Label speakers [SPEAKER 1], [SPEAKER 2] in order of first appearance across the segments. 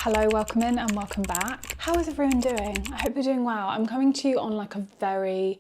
[SPEAKER 1] Hello, welcome in and welcome back. How is everyone doing? I hope you're doing well. I'm coming to you on like a very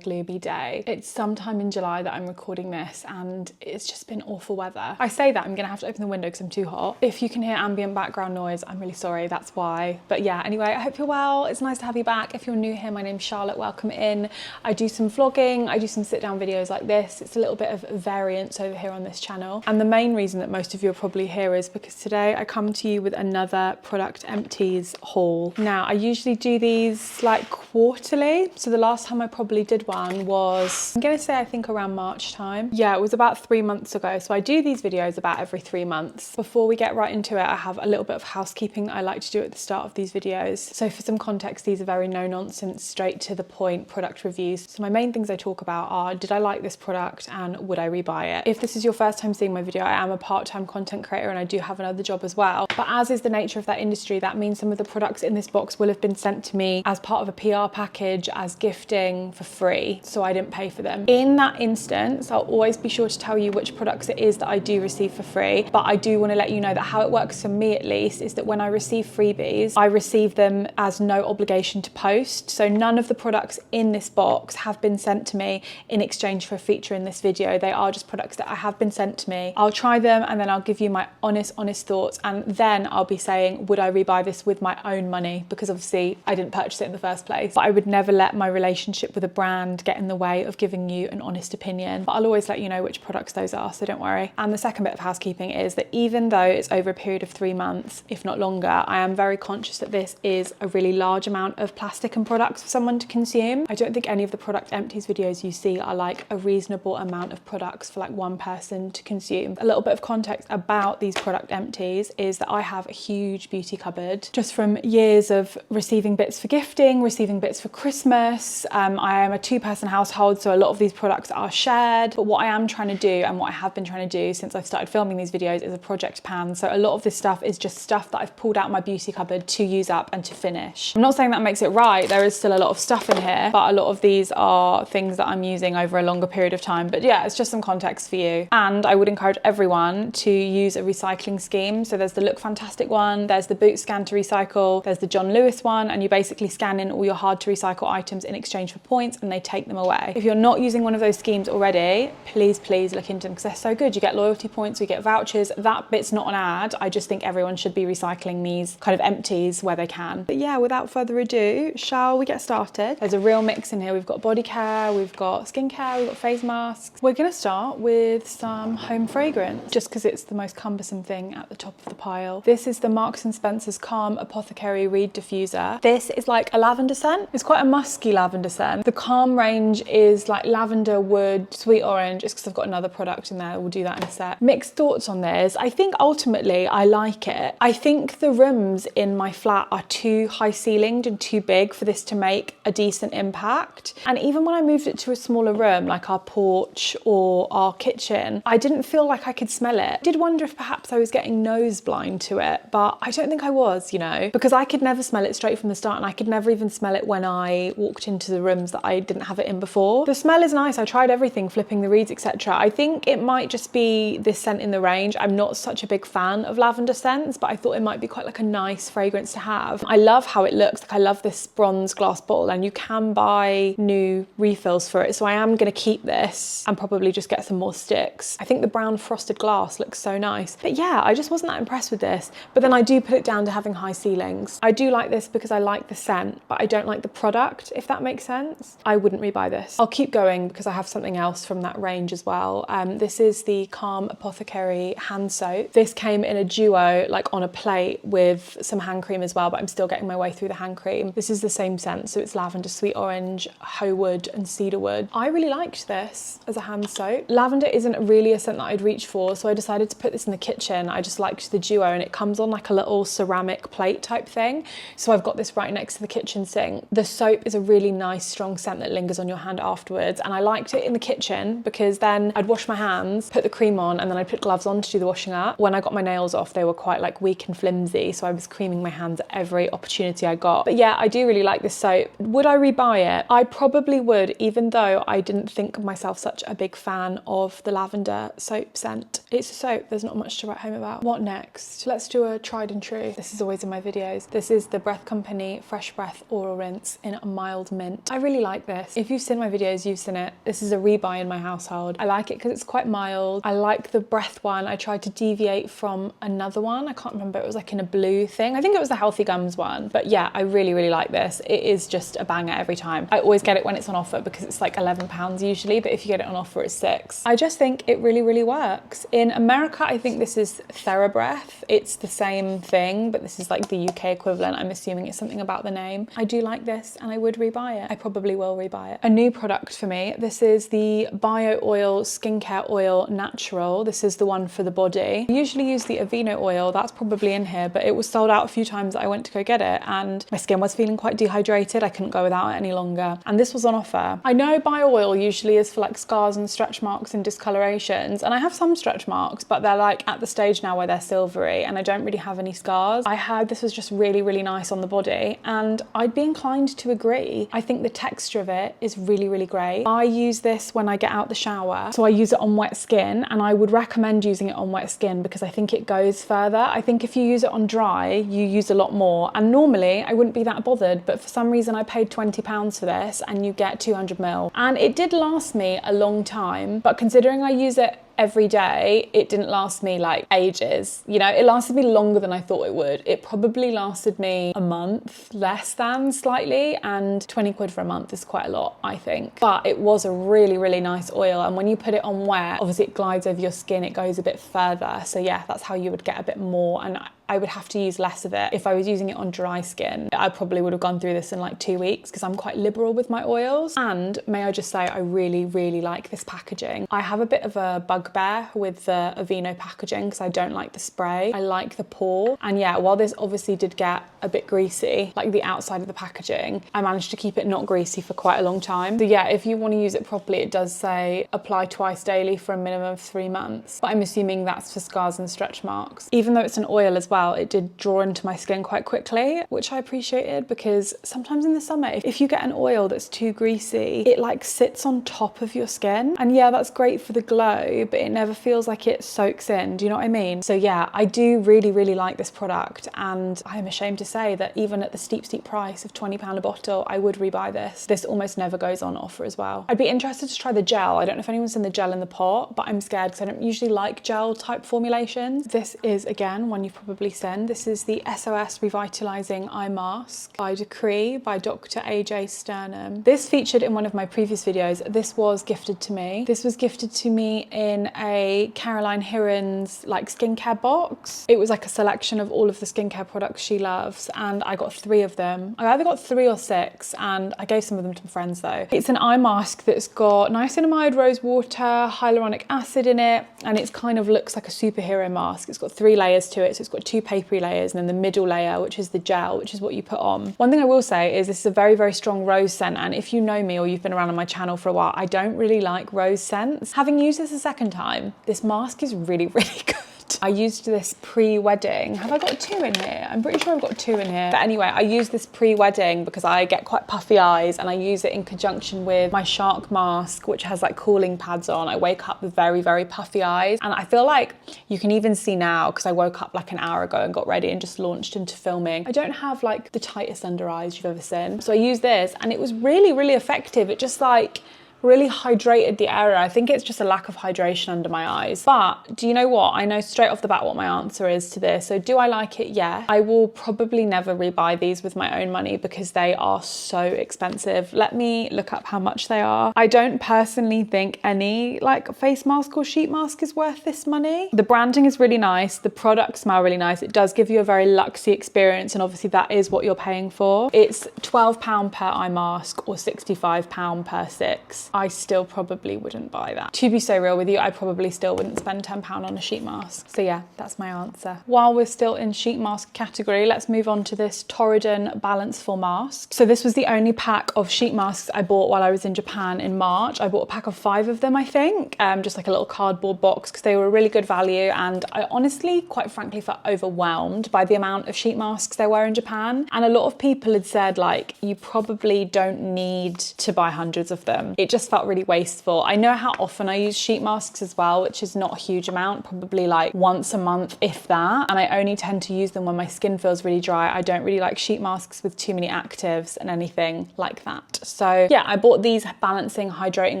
[SPEAKER 1] gloomy day. It's sometime in July that I'm recording this and it's just been awful weather. I say that I'm gonna have to open the window because I'm too hot. If you can hear ambient background noise, I'm really sorry, that's why. But yeah, anyway, I hope you're well. It's nice to have you back. If you're new here, my name's Charlotte, welcome in. I do some vlogging, I do some sit down videos like this. It's a little bit of variance over here on this channel. And the main reason that most of you are probably here is because today I come to you with another product empties haul. Now, I usually do these like quarterly. So the last time I probably did one was, I'm gonna say I think around March time. Yeah, it was about 3 months ago. So I do these videos about every 3 months. Before we get right into it, I have a little bit of housekeeping that I like to do at the start of these videos. So for some context, these are very no nonsense, straight to the point product reviews. So my main things I talk about are, did I like this product and would I rebuy it? If this is your first time seeing my video, I am a part-time content creator and I do have another job as well. But as is the nature of that industry, that means some of the products in this box will have been sent to me as part of a PR package, as gifting for free, so I didn't pay for them. In that instance, I'll always be sure to tell you which products it is that I do receive for free, but I do want to let you know that how it works for me at least is that when I receive freebies, I receive them as no obligation to post. So none of the products in this box have been sent to me in exchange for a feature in this video. They are just products that I have been sent to me. I'll try them and then I'll give you my honest thoughts, and then I'll be saying, would I rebuy this with my own money? Because obviously I didn't purchase it in the first place. But I would never let my relationship with a brand get in the way of giving you an honest opinion. But I'll always let you know which products those are, so don't worry. And the second bit of housekeeping is that even though it's over a period of 3 months, if not longer, I am very conscious that this is a really large amount of plastic and products for someone to consume. I don't think any of the product empties videos you see are like a reasonable amount of products for like one person to consume. A little bit of context about these product empties is that I have a huge beauty cupboard just from years of receiving bits for gifting, receiving bits for Christmas. I am a 2-person household, so a lot of these products are shared. But what I am trying to do, and what I have been trying to do since I've started filming these videos, is a project pan. So a lot of this stuff is just stuff that I've pulled out my beauty cupboard to use up and to finish. I'm not saying that makes it right. There is still a lot of stuff in here, but a lot of these are things that I'm using over a longer period of time. But yeah, it's just some context for you. And I would encourage everyone to use a recycling scheme. So there's the Look Fantastic one, there's the Boot Scan to Recycle, there's the John Lewis one, and you basically scan in all your hard to recycle items in exchange for points and they take them away. If you're not using one of those schemes already, please look into them because they're so good. You get loyalty points, you get vouchers. That bit's not an ad. I just think everyone should be recycling these kind of empties where they can. But yeah, without further ado, shall we get started? There's a real mix in here. We've got body care, we've got skincare, we've got face masks. We're gonna start with some home fragrance just because it's the most cumbersome thing at the top of the pile. This is the Marks & Spencer's Calm Apothecary Reed Diffuser. This is like a lavender scent. It's quite a musky lavender scent. The Calm range is like lavender, wood, sweet orange. It's because I've got another product in there. We'll do that in a sec. Mixed thoughts on this. I think ultimately I like it. I think the rooms in my flat are too high ceilinged and too big for this to make a decent impact. And even when I moved it to a smaller room, like our porch or our kitchen, I didn't feel like I could smell it. I did wonder if perhaps I was getting nose blind to it, but I don't think I was, you know, because I could never smell it straight from the start, and I could never even smell it when I walked into the rooms that I didn't have it in before. The smell is nice. I tried everything, flipping the reeds, etc. I think it might just be this scent in the range. I'm not such a big fan of lavender scents, but I thought it might be quite like a nice fragrance to have. I love how it looks. Like, I love this bronze glass bottle, and you can buy new refills for it. So I am going to keep this and probably just get some more sticks. I think the brown frosted glass looks so nice. But yeah, I just wasn't that impressed with this. But then I do put it down to having high ceilings. I do like this because I like the scent, but I don't like the product, if that makes sense. I wouldn't rebuy this. I'll keep going because I have something else from that range as well. This is the Calm Apothecary hand soap. This came in a duo, like on a plate with some hand cream as well, but I'm still getting my way through the hand cream. This is the same scent, so it's lavender, sweet orange, hoe wood and cedar wood. I really liked this as a hand soap. Lavender isn't really a scent that I'd reach for, so I decided to put this in the kitchen. I just liked the duo, and it comes on like a little ceramic plate type thing. So I've got this right next to the kitchen sink. The soap is a really nice strong scent scent that lingers on your hand afterwards. And I liked it in the kitchen because then I'd wash my hands, put the cream on, and then I'd put gloves on to do the washing up. When I got my nails off, they were quite like weak and flimsy, so I was creaming my hands at every opportunity I got. But yeah, I do really like this soap. Would I rebuy it? I probably would, even though I didn't think myself such a big fan of the lavender soap scent. It's a soap, there's not much to write home about. What next? Let's do a tried and true. This is always in my videos. This is the Breath Company Fresh Breath Oral Rinse in a mild mint. I really like this. If you've seen my videos, you've seen it. This is a rebuy in my household. I like it because it's quite mild. I like the breath one. I tried to deviate from another one. I can't remember, it was like in a blue thing. I think it was the Healthy Gums one. But yeah, I really, really like this. It is just a banger every time. I always get it when it's on offer because it's like £11 usually, but if you get it on offer, it's £6. I just think it really, really works. In America, I think this is TheraBreath. It's the same thing, but this is like the UK equivalent. I'm assuming it's something about the name. I do like this and I would rebuy it. I probably will rebuy it. A new product for me. This is the Bio Oil Skincare Oil Natural. This is the one for the body. I usually use the Aveeno oil. That's probably in here, but it was sold out a few times that I went to go get it and my skin was feeling quite dehydrated. I couldn't go without it any longer. And this was on offer. I know bio oil usually is for like scars and stretch marks and discolorations. And I have some stretch marks, but they're like at the stage now where they're silvery and I don't really have any scars. I heard this was just really, really nice on the body and I'd be inclined to agree. I think the texture of it is really, really great. I use this when I get out the shower. So I use it on wet skin and I would recommend using it on wet skin because I think it goes further. I think if you use it on dry, you use a lot more. And normally I wouldn't be that bothered, but for some reason I paid £20 for this and you get 200ml. And it did last me a long time, but considering I use it every day, it didn't last me like ages. You know, it lasted me longer than I thought it would. It probably lasted me a month, less than slightly, and 20 quid for a month is quite a lot, I think. But it was a really, really nice oil. And when you put it on wet, obviously it glides over your skin, it goes a bit further. So yeah, that's how you would get a bit more. And I would have to use less of it. If I was using it on dry skin, I probably would have gone through this in like 2 weeks because I'm quite liberal with my oils. And may I just say, I really, really like this packaging. I have a bit of a bugbear with the Aveeno packaging because I don't like the spray. I like the pour. And yeah, while this obviously did get a bit greasy, like the outside of the packaging, I managed to keep it not greasy for quite a long time. So yeah, if you want to use it properly, it does say apply twice daily for a minimum of 3 months. But I'm assuming that's for scars and stretch marks. Even though it's an oil as well, it did draw into my skin quite quickly, which I appreciated because sometimes in the summer, if you get an oil that's too greasy, it like sits on top of your skin. And yeah, that's great for the glow, but it never feels like it soaks in. Do you know what I mean? So yeah, I do really, really like this product. And I'm ashamed to say that even at the steep, steep price of £20 a bottle, I would rebuy this. This almost never goes on offer as well. I'd be interested to try the gel. I don't know if anyone's seen the gel in the pot, but I'm scared because I don't usually like gel type formulations. This is again one you've probably seen. This is the SOS Revitalizing Eye Mask by Decree by Dr. AJ Sternum. This featured in one of my previous videos. This was gifted to me. This was gifted to me in a Caroline Hirons like skincare box. It was like a selection of all of the skincare products she loves and I got 3 of them. I either got 3 or 6 and I gave some of them to my friends though. It's an eye mask that's got niacinamide, rose water, hyaluronic acid in it and it kind of looks like a superhero mask. It's got 3 layers to it. So it's got 2 papery layers and then the middle layer, which is the gel, which is what you put on. One thing I will say is this is a very, very strong rose scent. And if you know me or you've been around on my channel for a while, I don't really like rose scents. Having used this a second time, this mask is really, really good. I used this pre-wedding. Have I got 2 in here? I'm pretty sure I've got 2 in here. But anyway, I use this pre-wedding because I get quite puffy eyes and I use it in conjunction with my shark mask, which has like cooling pads on. I wake up with very, very puffy eyes. And I feel like you can even see now because I woke up like an hour ago and got ready and just launched into filming. I don't have like the tightest under eyes you've ever seen. So I used this and it was really, really effective. It just like really hydrated the area. I think it's just a lack of hydration under my eyes. But do you know what? I know straight off the bat what my answer is to this. So do I like it? Yeah. I will probably never rebuy these with my own money because they are so expensive. Let me look up how much they are. I don't personally think any like face mask or sheet mask is worth this money. The branding is really nice. The products smell really nice. It does give you a very luxury experience and obviously that is what you're paying for. It's £12 per eye mask or £65 per 6. I still probably wouldn't buy that. To be so real with you, I probably still wouldn't spend £10 on a sheet mask. So yeah, that's my answer. While we're still in sheet mask category, let's move on to this Torridon Balance Full Mask. So this was the only pack of sheet masks I bought while I was in Japan in March. I bought a pack of 5 of them, I think, just like a little cardboard box, because they were a really good value. And I honestly, quite frankly, felt overwhelmed by the amount of sheet masks there were in Japan. And a lot of people had said, like, you probably don't need to buy hundreds of them. It just felt really wasteful. I know how often I use sheet masks as well, which is not a huge amount, probably like once a month, if that. And I only tend to use them when my skin feels really dry. I don't really like sheet masks with too many actives and anything like that. So yeah, I bought these balancing, hydrating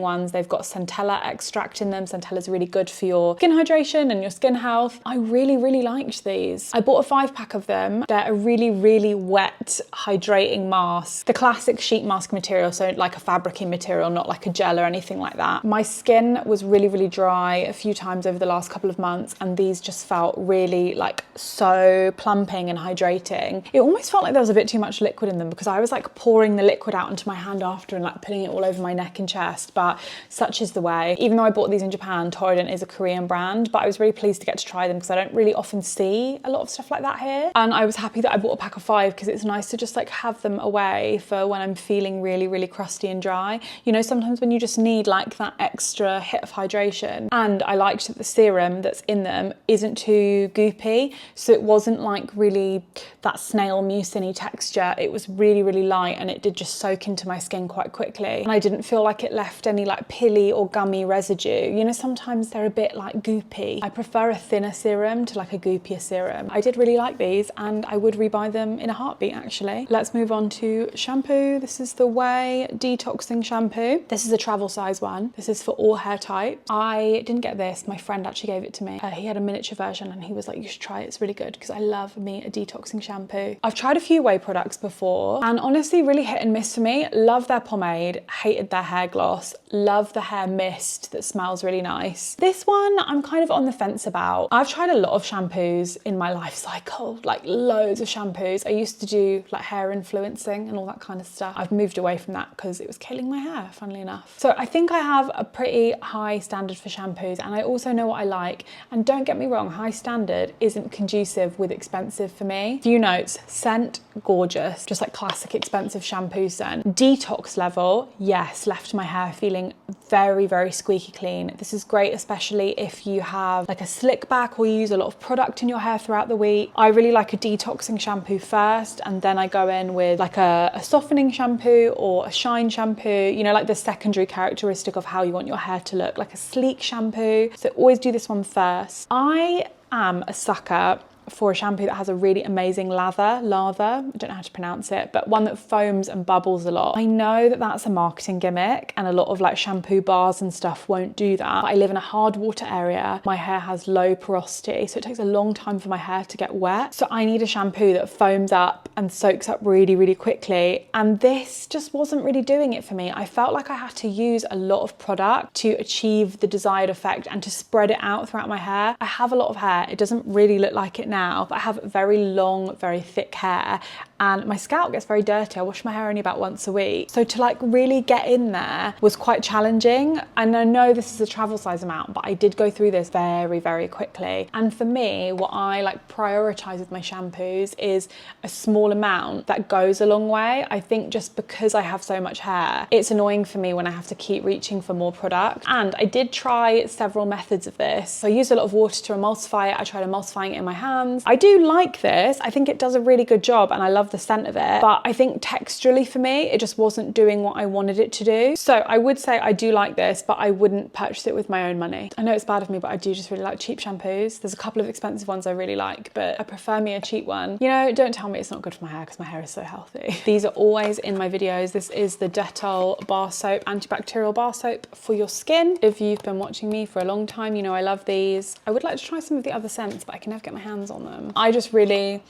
[SPEAKER 1] ones. They've got centella extract in them. Centella is really good for your skin hydration and your skin health. I really, really liked these. I bought a 5-pack of them. They're a really, really wet, hydrating mask. The classic sheet mask material, so like a fabricy material, not like a gel or anything like that. My skin was really, really dry a few times over the last couple of months, and these just felt really like so plumping and hydrating. It almost felt like there was a bit too much liquid in them, because I was like pouring the liquid out into my hand after and like putting it all over my neck and chest, but such is the way. Even though I bought these in Japan, Torridon is a Korean brand, but I was really pleased to get to try them because I don't really often see a lot of stuff like that here. And I was happy that I bought a pack of 5 because it's nice to just like have them away for when I'm feeling really, really crusty and dry. You know, sometimes when you just need like that extra hit of hydration. And I liked that the serum that's in them isn't too goopy, so it wasn't like really that snail mucin-y texture. It was really, really light, and it did just soak into my skin quite quickly. And I didn't feel like it left any like pilly or gummy residue. You know, sometimes they're a bit like goopy. I prefer a thinner serum to like a goopier serum. I did really like these, and I would rebuy them in a heartbeat actually. Let's move on to shampoo. This is the Way Detoxing Shampoo. This is a travel size one. This is for all hair types. I didn't get this. My friend actually gave it to me. He had a miniature version and he was like, you should try it. It's really good, because I love me a detoxing shampoo. I've tried a few Way products before, and honestly really hit and miss for me. Love their pomade, hated their hair gloss, love the hair mist that smells really nice. This one I'm kind of on the fence about. I've tried a lot of shampoos in my life cycle, like loads of shampoos. I used to do like hair influencing and all that kind of stuff. I've moved away from that because it was killing my hair, funnily enough. So I think I have a pretty high standard for shampoos, and I also know what I like. And don't get me wrong, high standard isn't conducive with expensive for me. Few notes: scent, gorgeous, just like classic expensive shampoo scent. Detox level, yes, left my hair feeling very, very squeaky clean. This is great, especially if you have like a slick back or you use a lot of product in your hair throughout the week. I really like a detoxing shampoo first, and then I go in with like a softening shampoo or a shine shampoo, you know, like the secondary characteristic of how you want your hair to look, like a sleek shampoo. So always do this one first. I am a sucker for a shampoo that has a really amazing lather, I don't know how to pronounce it, but one that foams and bubbles a lot. I know that that's a marketing gimmick, and a lot of like shampoo bars and stuff won't do that. But I live in a hard water area. My hair has low porosity, so it takes a long time for my hair to get wet. So I need a shampoo that foams up and soaks up really, really quickly. And this just wasn't really doing it for me. I felt like I had to use a lot of product to achieve the desired effect and to spread it out throughout my hair. I have a lot of hair. It doesn't really look like it now, but I have very long, very thick hair, and my scalp gets very dirty. I wash my hair only about once a week. So to like really get in there was quite challenging. And I know this is a travel size amount, but I did go through this very, very quickly. And for me, what I like prioritize with my shampoos is a small amount that goes a long way. I think just because I have so much hair, it's annoying for me when I have to keep reaching for more product. And I did try several methods of this. So I used a lot of water to emulsify it. I tried emulsifying it in my hands. I do like this. I think it does a really good job, and I love the scent of it. But I think texturally for me, it just wasn't doing what I wanted it to do. So I would say I do like this, but I wouldn't purchase it with my own money. I know it's bad of me, but I do just really like cheap shampoos. There's a couple of expensive ones I really like, but I prefer me a cheap one. You know, don't tell me it's not good for my hair, because my hair is so healthy. These are always in my videos. This is the Dettol bar soap, antibacterial bar soap for your skin. If you've been watching me for a long time, you know I love these. I would like to try some of the other scents, but I can never get my hands on them. I just really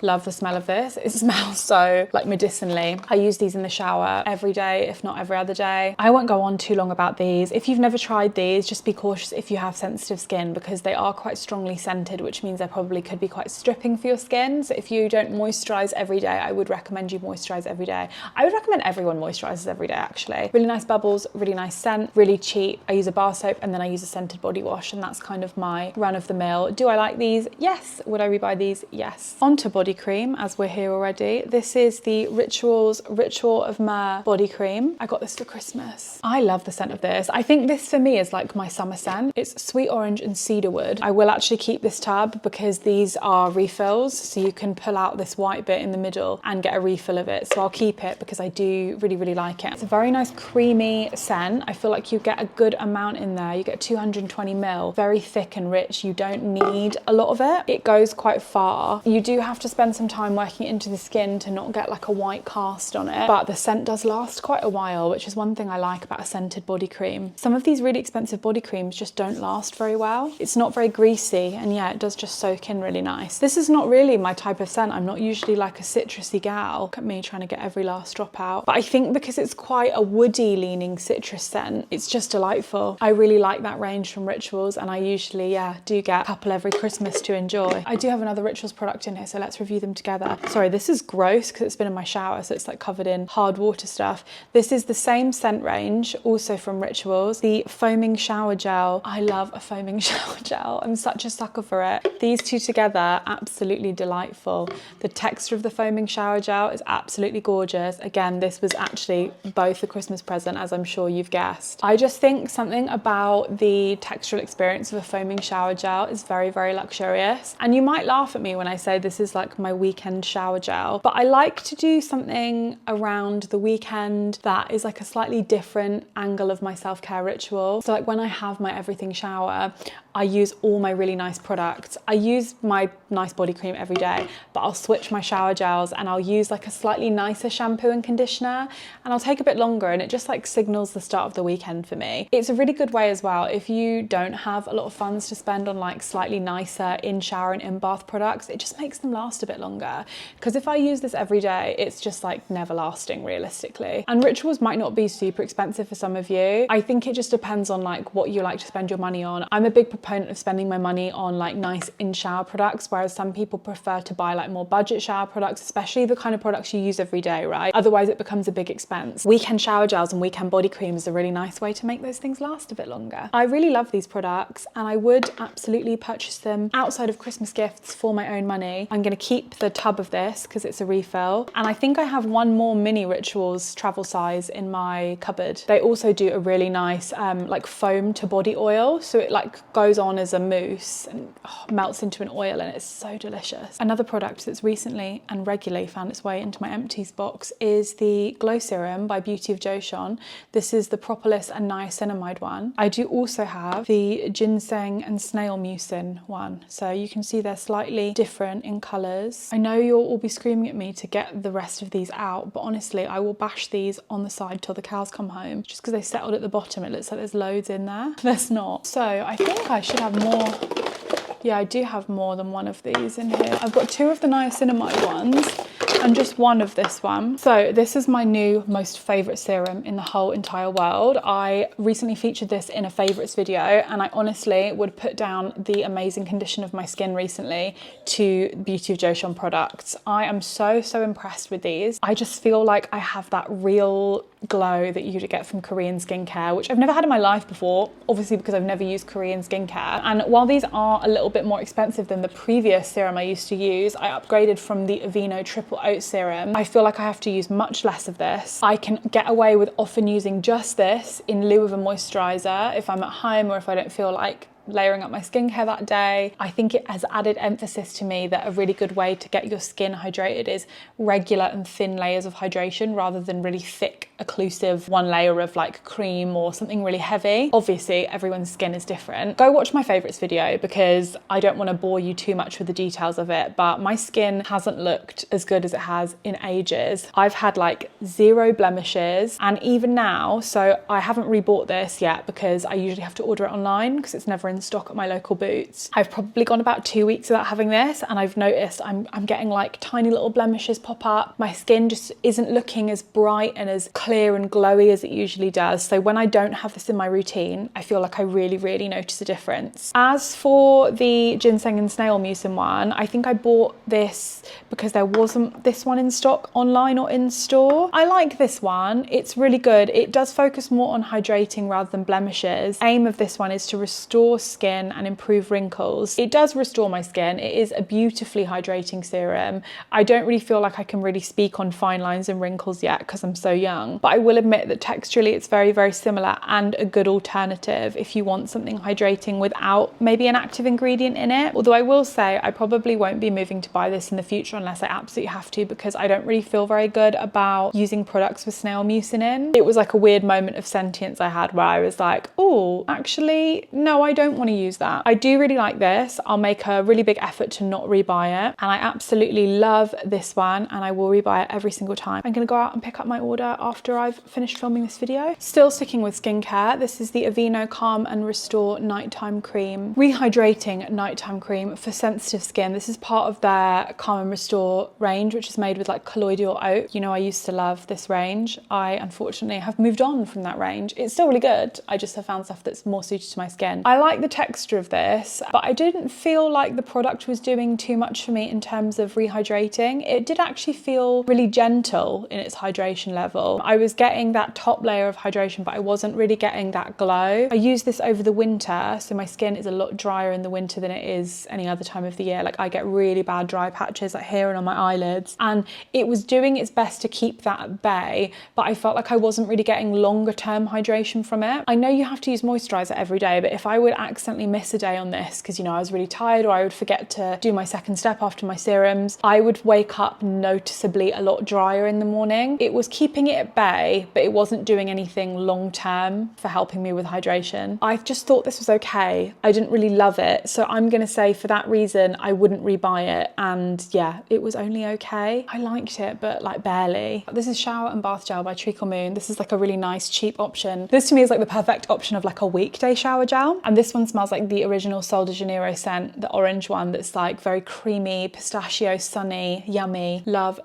[SPEAKER 1] Love the smell of this. It smells so like medicinally. I use these in the shower every day, if not every other day. I won't go on too long about these. If you've never tried these, just be cautious if you have sensitive skin, because they are quite strongly scented, which means they probably could be quite stripping for your skin. So if you don't moisturize every day, I would recommend you moisturize every day. I would recommend everyone moisturizes every day, actually. Really nice bubbles, really nice scent, really cheap. I use a bar soap and then I use a scented body wash, and that's kind of my run of the mill. Do I like these? Yes. Would I rebuy these? Yes. Onto body cream, as we're here already. This is the Rituals Ritual of Myrrh body cream. I got this for Christmas. I love the scent of this. I think this for me is like my summer scent. It's sweet orange and cedarwood. I will actually keep this tub because these are refills, so you can pull out this white bit in the middle and get a refill of it. So I'll keep it because I do really, really like it. It's a very nice creamy scent. I feel like you get a good amount in there. You get 220 ml, very thick and rich. You don't need a lot of it. It goes quite far. You do have to spend some time working it into the skin to not get like a white cast on it, but the scent does last quite a while, which is one thing I like about a scented body cream. Some of these really expensive body creams just don't last very well. It's not very greasy, and yeah, it does just soak in really nice. This is not really my type of scent. I'm not usually like a citrusy gal. Look at me trying to get every last drop out. But I think because it's quite a woody leaning citrus scent, it's just delightful. I really like that range from Rituals, and I usually, yeah, do get a couple every Christmas to enjoy. I do have another Rituals product in here, so let's review them together. Sorry, this is gross because it's been in my shower, so it's like covered in hard water stuff. This is the same scent range, also from Rituals, the foaming shower gel. I love a foaming shower gel. I'm such a sucker for it. These two together, absolutely delightful. The texture of the foaming shower gel is absolutely gorgeous. Again, this was actually both a Christmas present, as I'm sure you've guessed. I just think something about the textural experience of a foaming shower gel is very, very luxurious. And you might laugh at me when I say this is like my weekend shower gel, but I like to do something around the weekend that is like a slightly different angle of my self-care ritual. So like when I have my everything shower, I use all my really nice products. I use my nice body cream every day, but I'll switch my shower gels and I'll use like a slightly nicer shampoo and conditioner, and I'll take a bit longer, and it just like signals the start of the weekend for me. It's a really good way as well if you don't have a lot of funds to spend on like slightly nicer in shower and in bath products. It just makes them last a bit longer, because if I use this every day, it's just like never lasting realistically. And Rituals might not be super expensive for some of you. I think it just depends on like what you like to spend your money on. I'm a big proponent of spending my money on like nice in shower products, whereas some people prefer to buy like more budget shower products, especially the kind of products you use every day, right? Otherwise it becomes a big expense. Weekend shower gels and weekend body cream is a really nice way to make those things last a bit longer. I really love these products, and I would absolutely purchase them outside of Christmas gifts for my own money. I'm going to keep the tub of this because it's a refill, and I think I have one more mini Rituals travel size in my cupboard. They also do a really nice like foam to body oil, so it like goes on as a mousse and melts into an oil, and it's so delicious. Another product that's recently and regularly found its way into my empties box is the Glow Serum by Beauty of Joseon. This is the propolis and niacinamide one. I do also have the ginseng and snail mucin one, so you can see they're slightly different in colours. I know you'll all be screaming at me to get the rest of these out, but honestly I will bash these on the side till the cows come home, just because they settled at the bottom. It looks like there's loads in there. There's not. So I think I should have more. Yeah, I do have more than one of these in here. I've got two of the niacinamide ones and just one of this one. So this is my new most favourite serum in the whole entire world. I recently featured this in a favourites video, and I honestly would put down the amazing condition of my skin recently to Beauty of Joseon products. I am so impressed with these. I just feel like I have that real glow that you get from Korean skincare, which I've never had in my life before, obviously because I've never used Korean skincare. And while these are a little bit more expensive than the previous serum I used to use, I upgraded from the Aveeno Triple Oat Serum. I feel like I have to use much less of this. I can get away with often using just this in lieu of a moisturizer if I'm at home or if I don't feel like layering up my skincare that day. I think it has added emphasis to me that a really good way to get your skin hydrated is regular and thin layers of hydration rather than really thick, occlusive one layer of like cream or something really heavy. Obviously, everyone's skin is different. Go watch my favorites video because I don't want to bore you too much with the details of it, but my skin hasn't looked as good as it has in ages. I've had like 0 blemishes, and even now, so I haven't rebought this yet because I usually have to order it online because it's never in in stock at my local Boots. I've probably gone about 2 weeks without having this, and I've noticed I'm getting like tiny little blemishes pop up. My skin just isn't looking as bright and as clear and glowy as it usually does. So when I don't have this in my routine, I feel like I really notice a difference. As for the ginseng and snail mucin one, I think I bought this because there wasn't this one in stock online or in store. I like this one. It's really good. It does focus more on hydrating rather than blemishes. Aim of this one is to restore skin and improve wrinkles. It does restore my skin. It is a beautifully hydrating serum. I don't really feel like I can really speak on fine lines and wrinkles yet because I'm so young, but I will admit that texturally it's very similar and a good alternative if you want something hydrating without maybe an active ingredient in it. Although I will say I probably won't be moving to buy this in the future unless I absolutely have to, because I don't really feel very good about using products with snail mucin in. It was like a weird moment of sentience I had where I was like, oh, actually, no, I don't want to use that. I do really like this. I'll make a really big effort to not rebuy it. And I absolutely love this one and I will rebuy it every single time. I'm going to go out and pick up my order after I've finished filming this video. Still sticking with skincare, this is the Aveeno Calm and Restore Nighttime Cream. Rehydrating nighttime cream for sensitive skin. This is part of their Calm and Restore range, which is made with like colloidal oat. You know, I used to love this range. I unfortunately have moved on from that range. It's still really good. I just have found stuff that's more suited to my skin. I like the texture of this, but I didn't feel like the product was doing too much for me in terms of rehydrating. It did actually feel really gentle in its hydration level. I was getting that top layer of hydration, but I wasn't really getting that glow. I use this over the winter, so my skin is a lot drier in the winter than it is any other time of the year. Like I get really bad dry patches like here and on my eyelids, and it was doing its best to keep that at bay, but I felt like I wasn't really getting longer term hydration from it. I know you have to use moisturizer every day, but if I would accidentally miss a day on this because, you know, I was really tired or I would forget to do my second step after my serums, I would wake up noticeably a lot drier in the morning. It was keeping it at bay, but it wasn't doing anything long term for helping me with hydration. I just thought this was okay. I didn't really love it, so I'm gonna say for that reason I wouldn't rebuy it, and yeah, it was only okay. I liked it, but like barely. This is Shower and Bath Gel by Treacle Moon. This is like a really nice cheap option. This to me is like the perfect option of like a weekday shower gel, and this one smells like the original Sol de Janeiro scent, the orange one that's like very creamy, pistachio, sunny, yummy. Love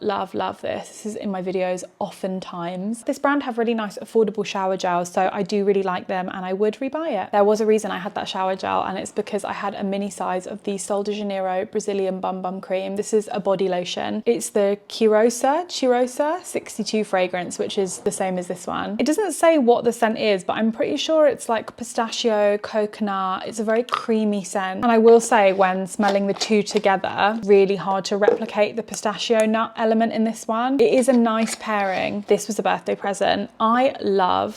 [SPEAKER 1] this. This is in my videos oftentimes. This brand have really nice affordable shower gels, so I do really like them and I would rebuy it. There was a reason I had that shower gel, and it's because I had a mini size of the Sol de Janeiro Brazilian Bum Bum Cream. This is a body lotion. It's the Cheirosa 62 fragrance, which is the same as this one. It doesn't say what the scent is, but I'm pretty sure it's like pistachio, coconut. It's a very creamy scent. And I will say, when smelling the two together, really hard to replicate the pistachio nut element in this one. It is a nice pairing. This was a birthday present. I love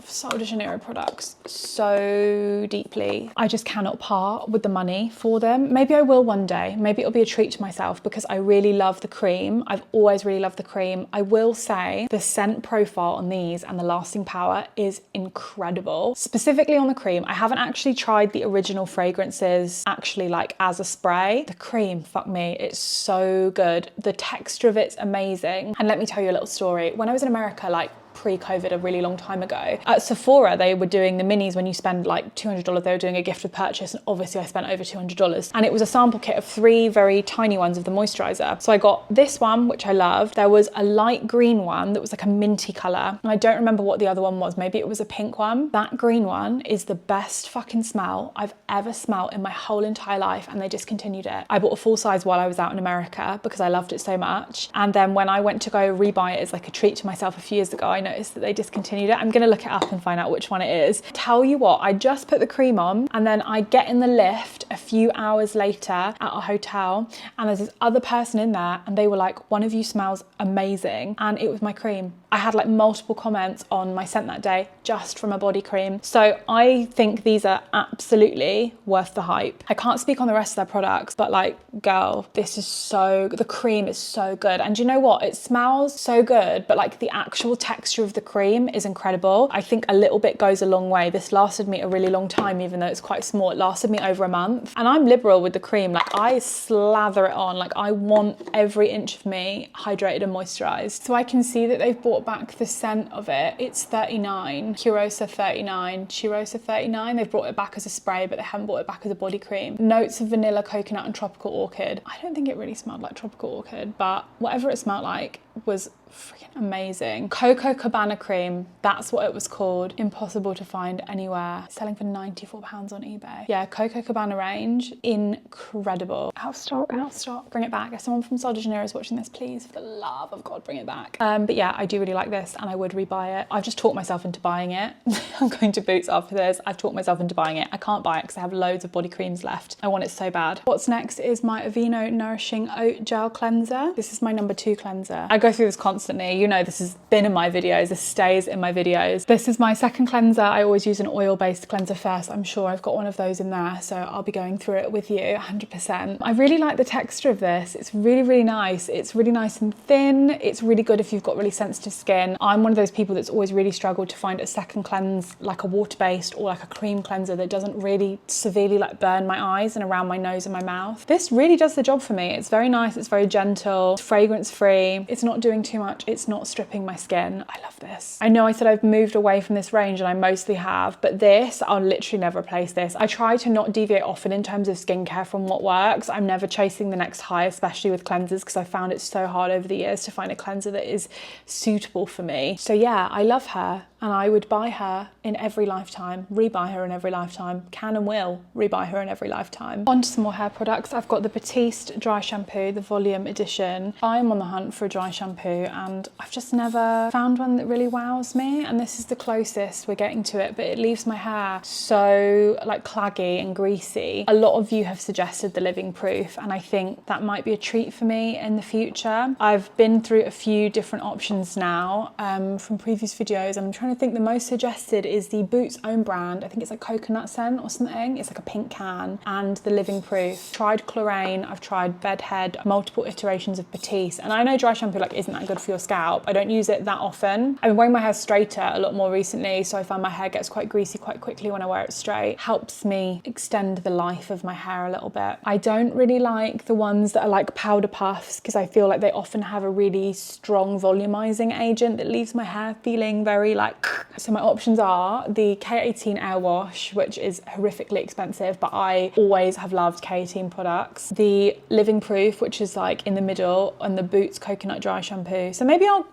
[SPEAKER 1] Sol de Janeiro products so deeply. I just cannot part with the money for them. Maybe I will one day. Maybe it'll be a treat to myself because I really love the cream. I've always really loved the cream. I will say the scent profile on these and the lasting power is incredible. Specifically on the cream, I haven't actually tried the original fragrances actually like as a spray. The cream, fuck me, it's so good. The texture of it's amazing. And let me tell you a little story. When I was in America, like pre-COVID, a really long time ago, at Sephora they were doing the minis. When you spend like $200, they were doing a gift with purchase, and obviously I spent over $200, and it was a sample kit of 3 very tiny ones of the moisturizer. So I got this one, which I loved. There was a light green one that was like a minty color, and I don't remember what the other one was. Maybe it was a pink one. That green one is the best fucking smell I've ever smelled in my whole entire life, and they discontinued it. I bought a full size while I was out in America because I loved it so much, and then when I went to go rebuy it as like a treat to myself a few years ago, I noticed that they discontinued it. I'm gonna look it up and find out which one it is. Tell you what, I just put the cream on, and then I get in the lift a few hours later at a hotel, and there's this other person in there, and they were like, one of you smells amazing, and it was my cream. I had like multiple comments on my scent that day just from a body cream. So I think these are absolutely worth the hype. I can't speak on the rest of their products, but like, girl, this is so, the cream is so good. And you know what? It smells so good, but like the actual texture of the cream is incredible. I think a little bit goes a long way. This lasted me a really long time, even though it's quite small. It lasted me over a month. And I'm liberal with the cream. Like I slather it on. Like I want every inch of me hydrated and moisturized. So I can see that they've brought brought back the scent of it. It's 39, Curosa 39, Chirosa 39. They've brought it back as a spray, but they haven't brought it back as a body cream. Notes of vanilla, coconut and tropical orchid. I don't think it really smelled like tropical orchid, but whatever it smelled like was freaking amazing. Coco Cabana cream, that's what it was called. Impossible to find anywhere. Selling for £94 on eBay. Yeah, Coco Cabana range, incredible. Out of stock, out of stock. Bring it back. If someone from Sol de Janeiro is watching this, please, for the love of God, bring it back. But yeah, I do really like this and I would rebuy it. I've just talked myself into buying it. I'm going to Boots after this. I've talked myself into buying it. I can't buy it because I have loads of body creams left. I want it so bad. What's next is my Aveeno Nourishing Oat Gel Cleanser. This is my number 2 cleanser. I go through this constantly. You know, this has been in my videos. This stays in my videos. This is my second cleanser. I always use an oil-based cleanser first. I'm sure I've got one of those in there, so I'll be going through it with you 100%. I really like the texture of this. It's really, really nice. It's really nice and thin. It's really good if you've got really sensitive skin. I'm one of those people that's always really struggled to find a second cleanse, like a water-based or like a cream cleanser that doesn't really severely like burn my eyes and around my nose and my mouth. This really does the job for me. It's very nice. It's very gentle. It's fragrance-free. It's not doing too much. It's not stripping my skin. I love this. I know I said I've moved away from this range and I mostly have, but this, I'll literally never replace this. I try to not deviate often in terms of skincare from what works. I'm never chasing the next high, especially with cleansers, because I found it so hard over the years to find a cleanser that is suitable for me. So yeah, I love her and I would buy her in every lifetime, rebuy her in every lifetime, can and will rebuy her in every lifetime. On to some more hair products. I've got the Batiste dry shampoo, the volume edition. I'm on the hunt for a dry shampoo and I've just never found one that really wows me, and this is the closest we're getting to it, but it leaves my hair so like claggy and greasy. A lot of you have suggested the Living Proof and I think that might be a treat for me in the future. I've been through a few different options now from previous videos. I'm trying to think, the most suggested is the Boots own brand. I think it's like coconut scent or something. It's like a pink can, and the Living Proof. Tried Chlorane, I've tried Bedhead, multiple iterations of Batiste, and I know dry shampoo like isn't that good for your scalp. I don't use it that often. I've been wearing my hair straighter a lot more recently, so I find my hair gets quite greasy quite quickly when I wear it straight. Helps me extend the life of my hair a little bit. I don't really like the ones that are like powder puffs because I feel like they often have a really strong volumizing agent that leaves my hair feeling very like. So my options are the K18 Air Wash, which is horrifically expensive, but I always have loved K18 products. The Living Proof, which is like in the middle, and the Boots Coconut Dry Shampoo. So maybe I'll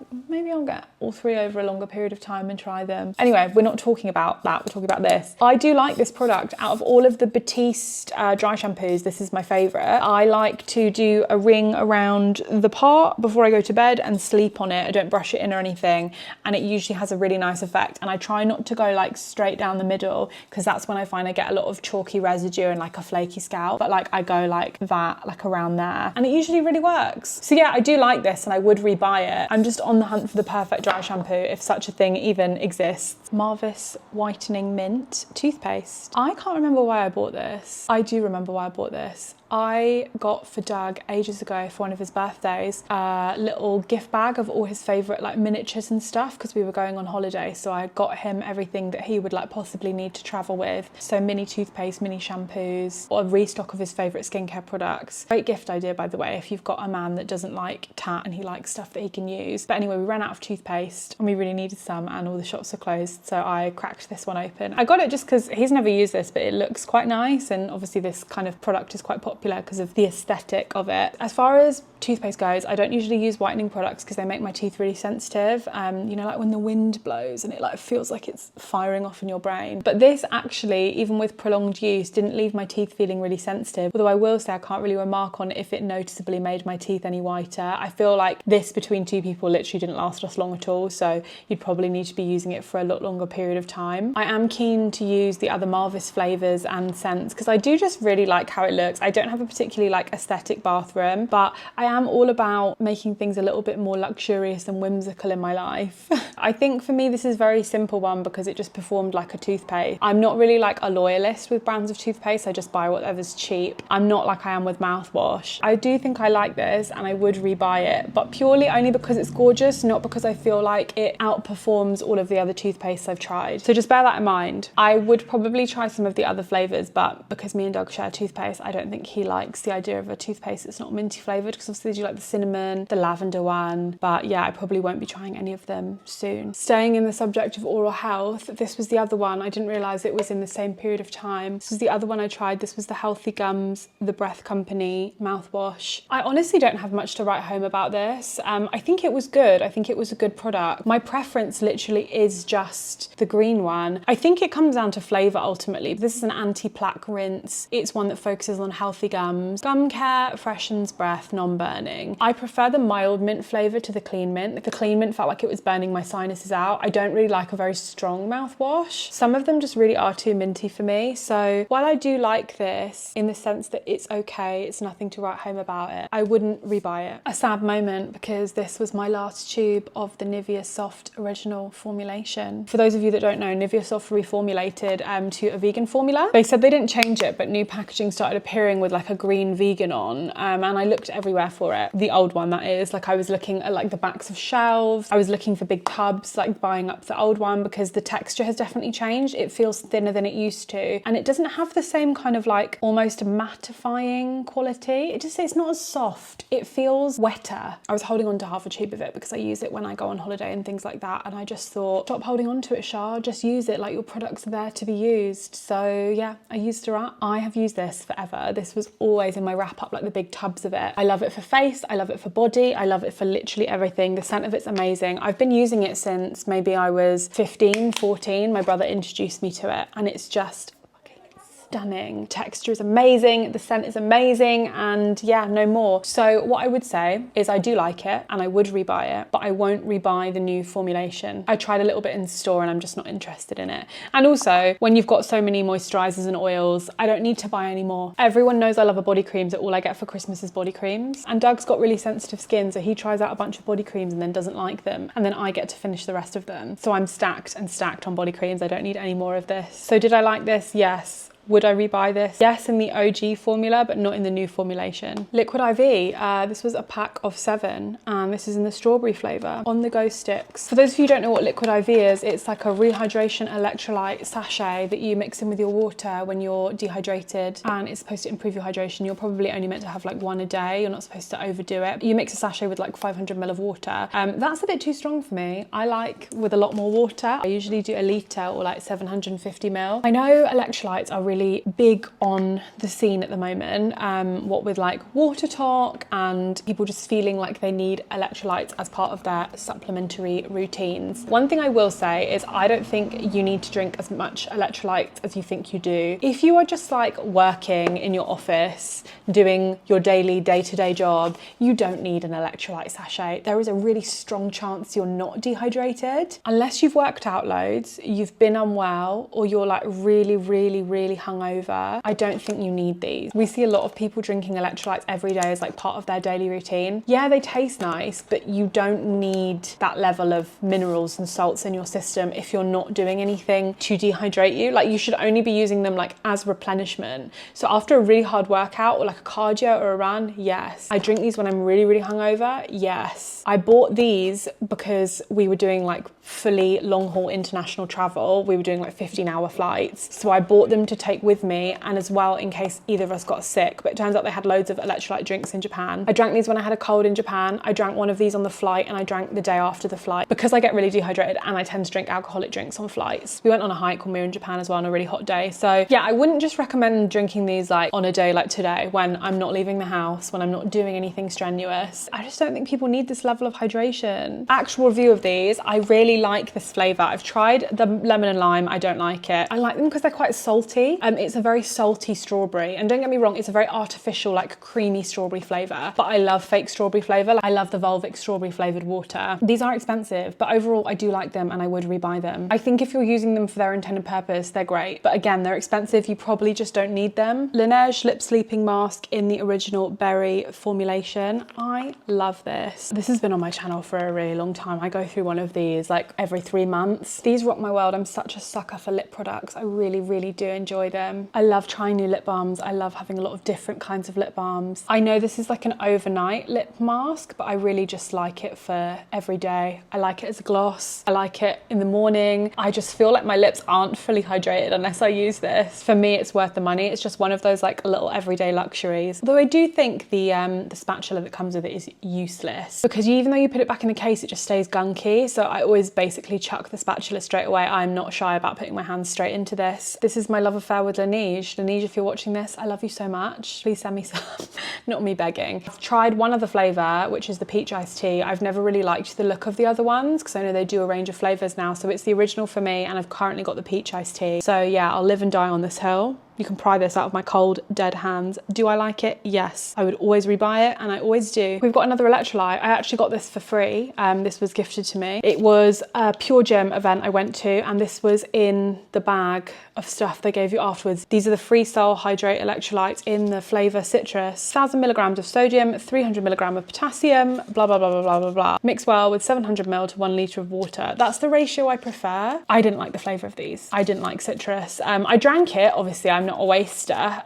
[SPEAKER 1] get all three over a longer period of time and try them. Anyway, we're not talking about that, we're talking about this. I do like this product. Out of all of the Batiste dry shampoos, this is my favorite. I like to do a ring around the part before I go to bed and sleep on it. I don't brush it in or anything, and it usually has a really nice effect. And I try not to go like straight down the middle because that's when I find I get a lot of chalky residue and like a flaky scalp, but like I go like that, like around there, and it usually really works. So yeah, I do like this and I would rebuy it. I'm just on the hunt for the perfect dry shampoo, if such a thing even exists. Marvis Whitening Mint toothpaste. I can't remember why I bought this. I do remember why I bought this. I got for Doug ages ago for one of his birthdays a little gift bag of all his favourite like miniatures and stuff because we were going on holiday, so I got him everything that he would like possibly need to travel with. So mini toothpaste, mini shampoos, or a restock of his favourite skincare products. Great gift idea, by the way, if you've got a man that doesn't like tat and he likes stuff that he can use. But anyway, we ran out of toothpaste and we really needed some and all the shops were closed, so I cracked this one open. I got it just because he's never used this, but it looks quite nice, and obviously this kind of product is quite popular because of the aesthetic of it. As far as toothpaste goes, I don't usually use whitening products because they make my teeth really sensitive. You know, like when the wind blows and it like feels like it's firing off in your brain. But this actually, even with prolonged use, didn't leave my teeth feeling really sensitive. Although I will say I can't really remark on if it noticeably made my teeth any whiter. I feel like this between two people literally didn't last us long at all, so you'd probably need to be using it for a lot longer period of time. I am keen to use the other Marvis flavours and scents because I do just really like how it looks. I don't have a particularly like aesthetic bathroom, but I am all about making things a little bit more luxurious and whimsical in my life. I think for me this is a very simple one because it just performed like a toothpaste. I'm not really like a loyalist with brands of toothpaste. I just buy whatever's cheap. I'm not like I am with mouthwash. I do think I like this and I would rebuy it, but purely only because it's gorgeous, not because I feel like it outperforms all of the other toothpastes I've tried. So just bear that in mind. I would probably try some of the other flavours, but because me and Doug share toothpaste, I don't think he likes the idea of a toothpaste that's not minty flavoured because So they do like the cinnamon, the lavender one, but yeah, I probably won't be trying any of them soon. Staying in the subject of oral health, this was the other one. I didn't realise it was in the same period of time. This was the other one I tried. This was the Healthy Gums, the Breath Company mouthwash. I honestly don't have much to write home about this. I think it was good. I think it was a good product. My preference literally is just the green one. I think it comes down to flavour ultimately. This is an anti-plaque rinse. It's one that focuses on healthy gums. Gum care, freshens breath, non-burning. I prefer the mild mint flavour to the clean mint. The clean mint felt like it was burning my sinuses out. I don't really like a very strong mouthwash. Some of them just really are too minty for me. So while I do like this in the sense that it's okay, it's nothing to write home about it, I wouldn't rebuy it. A sad moment because this was my last tube of the Nivea Soft original formulation. For those of you that don't know, Nivea Soft reformulated to a vegan formula. They said they didn't change it, but new packaging started appearing with like a green vegan on, and I looked everywhere for it. The old one, that is. Like I was looking at like the backs of shelves. I was looking for big tubs, like buying up the old one because the texture has definitely changed. It feels thinner than it used to, and it doesn't have the same kind of like almost mattifying quality. It's not as soft. It feels wetter. I was holding on to half a tube of it because I use it when I go on holiday and things like that, and I just thought, stop holding on to it, Shah, just use it. Like, your products are there to be used. So yeah, I used her up. I have used this forever. This was always in my wrap up, like the big tubs of it. I love it for face, I love it for body, I love it for literally everything. The scent of it's amazing. I've been using it since maybe I was 15, 14. My brother introduced me to it, and it's just stunning. Texture is amazing, the scent is amazing, and yeah, no more. So what I would say is I do like it and I would rebuy it, but I won't rebuy the new formulation. I tried a little bit in store and I'm just not interested in it. And also, when you've got so many moisturizers and oils, I don't need to buy any more. Everyone knows I love a body cream, so all I get for Christmas is body creams. And Doug's got really sensitive skin, so he tries out a bunch of body creams and then doesn't like them, and then I get to finish the rest of them. So I'm stacked and stacked on body creams. I don't need any more of this. So did I like this? Yes. Would I rebuy this? Yes, in the OG formula, but not in the new formulation. Liquid IV, this was a pack of 7, and this is in the strawberry flavour. On the go sticks. For those of you who don't know what Liquid IV is, it's like a rehydration electrolyte sachet that you mix in with your water when you're dehydrated, and it's supposed to improve your hydration. You're probably only meant to have like 1 a day. You're not supposed to overdo it. You mix a sachet with like 500 ml of water. That's a bit too strong for me. I like with a lot more water. I usually do a litre or like 750 ml. I know electrolytes are really big on the scene at the moment, what with like water talk and people just feeling like they need electrolytes as part of their supplementary routines. One thing I will say is I don't think you need to drink as much electrolytes as you think you do. If you are just like working in your office, doing your daily day-to-day job, you don't need an electrolyte sachet. There is a really strong chance you're not dehydrated. Unless you've worked out loads, you've been unwell, or you're like really hungover, I don't think you need these. We see a lot of people drinking electrolytes every day as like part of their daily routine. Yeah, they taste nice, but you don't need that level of minerals and salts in your system if you're not doing anything to dehydrate you. Like, you should only be using them like as replenishment. So after a really hard workout or like a cardio or a run, yes. I drink these when I'm really hungover, yes. I bought these because we were doing like fully long haul international travel. We were doing like 15-hour flights. So I bought them to take with me, and as well in case either of us got sick. But it turns out they had loads of electrolyte drinks in Japan. I drank these when I had a cold in Japan. I drank one of these on the flight, and I drank the day after the flight because I get really dehydrated and I tend to drink alcoholic drinks on flights. We went on a hike when we were in Japan as well on a really hot day. So yeah, I wouldn't just recommend drinking these like on a day like today when I'm not leaving the house, when I'm not doing anything strenuous. I just don't think people need this level of hydration. Actual review of these, I really like this flavour. I've tried the lemon and lime, I don't like it. I like them because they're quite salty. It's a very salty strawberry, and don't get me wrong, it's a very artificial like creamy strawberry flavour, but I love fake strawberry flavour. I love the Volvic strawberry flavoured water. These are expensive, but overall I do like them and I would rebuy them. I think if you're using them for their intended purpose, they're great, but again, they're expensive. You probably just don't need them. Laneige Lip Sleeping Mask in the original berry formulation. I love this. This has been on my channel for a really long time. I go through one of these like every 3 months. These rock my world. I'm such a sucker for lip products. I really do enjoy them. I love trying new lip balms. I love having a lot of different kinds of lip balms. I know this is like an overnight lip mask, but I really just like it for every day. I like it as a gloss. I like it in the morning. I just feel like my lips aren't fully hydrated unless I use this. For me, it's worth the money. It's just one of those like little everyday luxuries. Although I do think the spatula that comes with it is useless, because even though you put it back in the case, it just stays gunky. So I always basically chuck the spatula straight away. I'm not shy about putting my hands straight into this. This is my love affair with Laneige. Laneige, if you're watching this, I love you so much. Please send me some. Not me begging. I've tried one other flavour, which is the peach iced tea. I've never really liked the look of the other ones because I know they do a range of flavours now. So it's the original for me, and I've currently got the peach iced tea. So yeah, I'll live and die on this hill. You can pry this out of my cold, dead hands. Do I like it? Yes. I would always rebuy it, and I always do. We've got another electrolyte. I actually got this for free. This was gifted to me. It was a Pure Gym event I went to, and this was in the bag of stuff they gave you afterwards. These are the Free Soul Hydrate electrolytes in the flavour citrus. 1,000 milligrams of sodium, 300 milligram of potassium, blah, blah, blah, blah, blah, blah, blah. Mix well with 700 ml to 1 litre of water. That's the ratio I prefer. I didn't like the flavour of these. I didn't like citrus. I drank it, obviously I'm not a waster,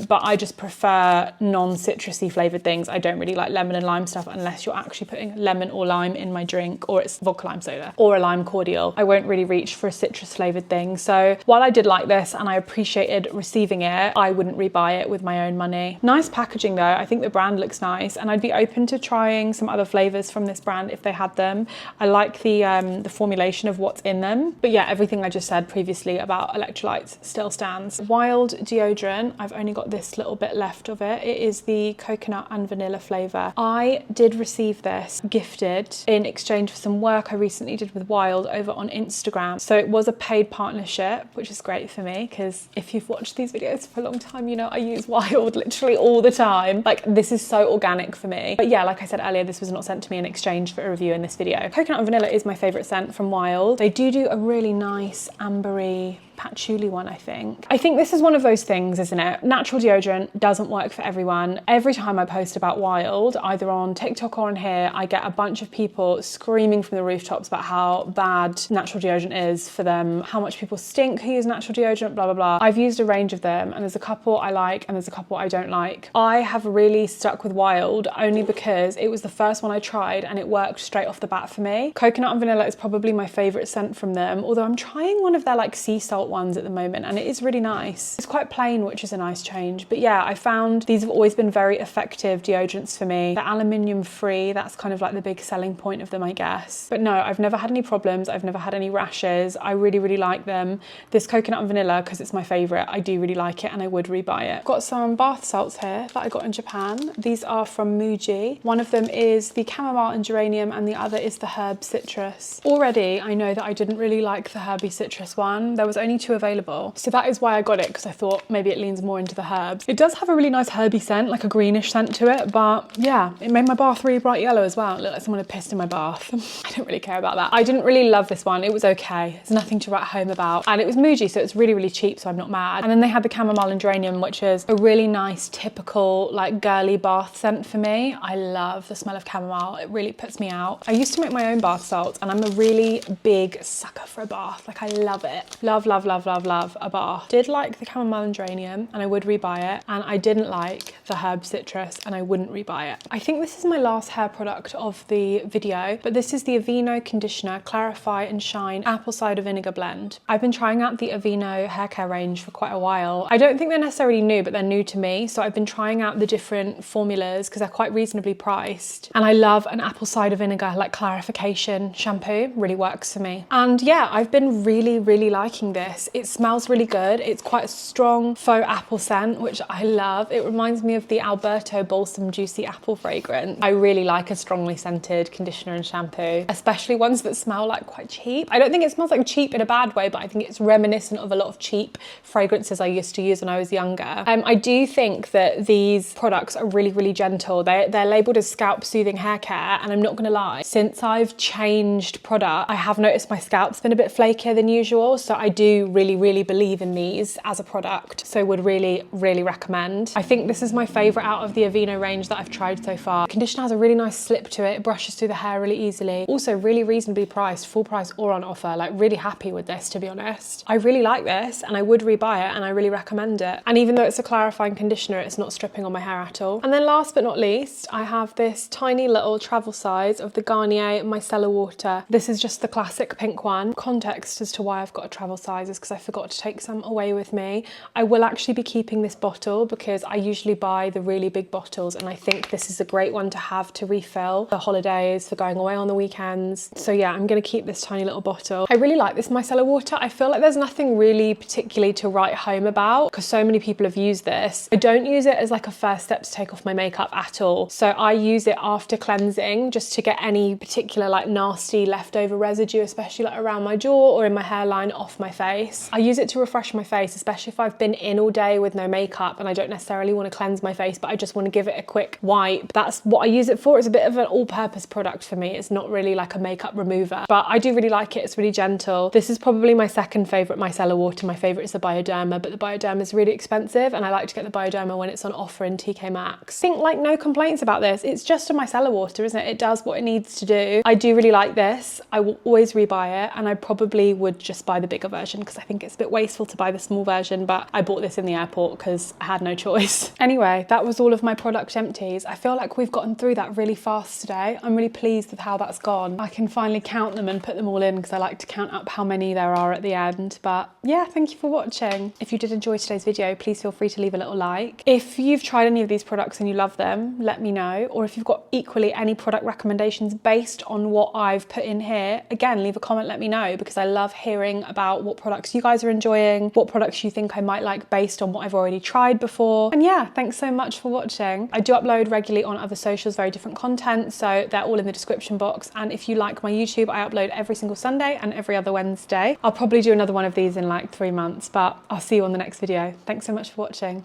[SPEAKER 1] but I just prefer non-citrusy flavoured things. I don't really like lemon and lime stuff unless you're actually putting lemon or lime in my drink, or it's vodka lime soda or a lime cordial. I won't really reach for a citrus flavoured thing. So while I did like this and I appreciated receiving it, I wouldn't rebuy it with my own money. Nice packaging though. I think the brand looks nice, and I'd be open to trying some other flavours from this brand if they had them. I like the formulation of what's in them. But yeah, everything I just said previously about electrolytes still stands. Wild deodorant, I've only got this little bit left of it. It is the coconut and vanilla flavour. I did receive this gifted in exchange for some work I recently did with Wild over on Instagram. So it was a paid partnership, which is great for me, because if you've watched these videos for a long time, you know I use Wild literally all the time. Like, this is so organic for me. But yeah, like I said earlier, this was not sent to me in exchange for a review in this video. Coconut and vanilla is my favourite scent from Wild. They do a really nice ambery patchouli one, I think. I think this is one of those things, isn't it? Natural deodorant doesn't work for everyone. Every time I post about Wild, either on TikTok or on here, I get a bunch of people screaming from the rooftops about how bad natural deodorant is for them, how much people stink who use natural deodorant, blah, blah, blah. I've used a range of them, and there's a couple I like and there's a couple I don't like. I have really stuck with Wild only because it was the first one I tried and it worked straight off the bat for me. Coconut and vanilla is probably my favourite scent from them, although I'm trying one of their like sea salt ones at the moment and it is really nice. It's quite plain, which is a nice change. But yeah, I found these have always been very effective deodorants for me. They're aluminium free. That's kind of like the big selling point of them, I guess. But no, I've never had any problems. I've never had any rashes. I really, really like them. This coconut and vanilla, because it's my favourite, I do really like it and I would rebuy it. I've got some bath salts here that I got in Japan. These are from Muji. One of them is the chamomile and geranium and the other is the herb citrus. Already, I know that I didn't really like the herby citrus one. There was only 2 available. So that is why I got it, because I thought maybe it leans more into the herbs. It does have a really nice herby scent, like a greenish scent to it, but yeah, it made my bath really bright yellow as well. It looked like someone had pissed in my bath. I don't really care about that. I didn't really love this one. It was okay. There's nothing to write home about. And it was Muji, so it's really, really cheap, so I'm not mad. And then they had the chamomile and geranium, which is a really nice, typical, like girly bath scent for me. I love the smell of chamomile. It really puts me out. I used to make my own bath salts and I'm a really big sucker for a bath. Like, I love it. Love, love, love, love, love a bath. Did like the chamomile and geranium and I would rebuy it, and I didn't like the herb citrus and I wouldn't rebuy it. I think this is my last hair product of the video, but this is the Aveeno Conditioner Clarify and Shine Apple Cider Vinegar Blend. I've been trying out the Aveeno hair care range for quite a while. I don't think they're necessarily new, but they're new to me. So I've been trying out the different formulas because they're quite reasonably priced. And I love an apple cider vinegar, like clarification shampoo, really works for me. And yeah, I've been really, really liking this. It smells really good. It's quite a strong faux apple scent, which I love. It reminds me of the Alberto Balsam Juicy Apple fragrance. I really like a strongly scented conditioner and shampoo, especially ones that smell like quite cheap. I don't think it smells like cheap in a bad way, but I think it's reminiscent of a lot of cheap fragrances I used to use when I was younger. I do think that these products are really, really gentle. They're labelled as scalp soothing hair care, and I'm not gonna lie, since I've changed product, I have noticed my scalp's been a bit flakier than usual, so I do do really believe in these as a product, so would really recommend. I think this is my favorite out of the Aveeno range that I've tried so far. The conditioner has a really nice slip to it, brushes through the hair really easily. Also really reasonably priced, full price or on offer. Like, really happy with this, to be honest. I really like this and I would rebuy it, and I really recommend it. And even though it's a clarifying conditioner, it's not stripping on my hair at all. And then last but not least, I have this tiny little travel size of the Garnier Micellar Water. This is just the classic pink one. Context as to why I've got a travel size is because I forgot to take some away with me. I will actually be keeping this bottle because I usually buy the really big bottles, and I think this is a great one to have to refill for holidays, for going away on the weekends. So yeah, I'm gonna keep this tiny little bottle. I really like this micellar water. I feel like there's nothing really particularly to write home about because so many people have used this. I don't use it as like a first step to take off my makeup at all. So I use it after cleansing just to get any particular like nasty leftover residue, especially like around my jaw or in my hairline, off my face. I use it to refresh my face, especially if I've been in all day with no makeup and I don't necessarily want to cleanse my face, but I just want to give it a quick wipe. That's what I use it for. It's a bit of an all-purpose product for me. It's not really like a makeup remover, but I do really like it. It's really gentle. This is probably my second favorite micellar water. My favorite is the Bioderma, but the Bioderma is really expensive and I like to get the Bioderma when it's on offer in TK Maxx. I think like no complaints about this. It's just a micellar water, isn't it? It does what it needs to do. I do really like this. I will always rebuy it, and I probably would just buy the bigger version because I think it's a bit wasteful to buy the small version, but I bought this in the airport because I had no choice. Anyway, that was all of my product empties. I feel like we've gotten through that really fast today. I'm really pleased with how that's gone. I can finally count them and put them all in because I like to count up how many there are at the end. But yeah, thank you for watching. If you did enjoy today's video, please feel free to leave a little like. If you've tried any of these products and you love them, let me know. Or if you've got equally any product recommendations based on what I've put in here, again, leave a comment, let me know, because I love hearing about what products you guys are enjoying, what products you think I might like based on what I've already tried before. And yeah, thanks so much for watching. I do upload regularly on other socials, very different content, so they're all in the description box. And if you like my YouTube, I upload every single Sunday and every other Wednesday. I'll probably do another one of these in like 3 months, but I'll see you on the next video. Thanks so much for watching.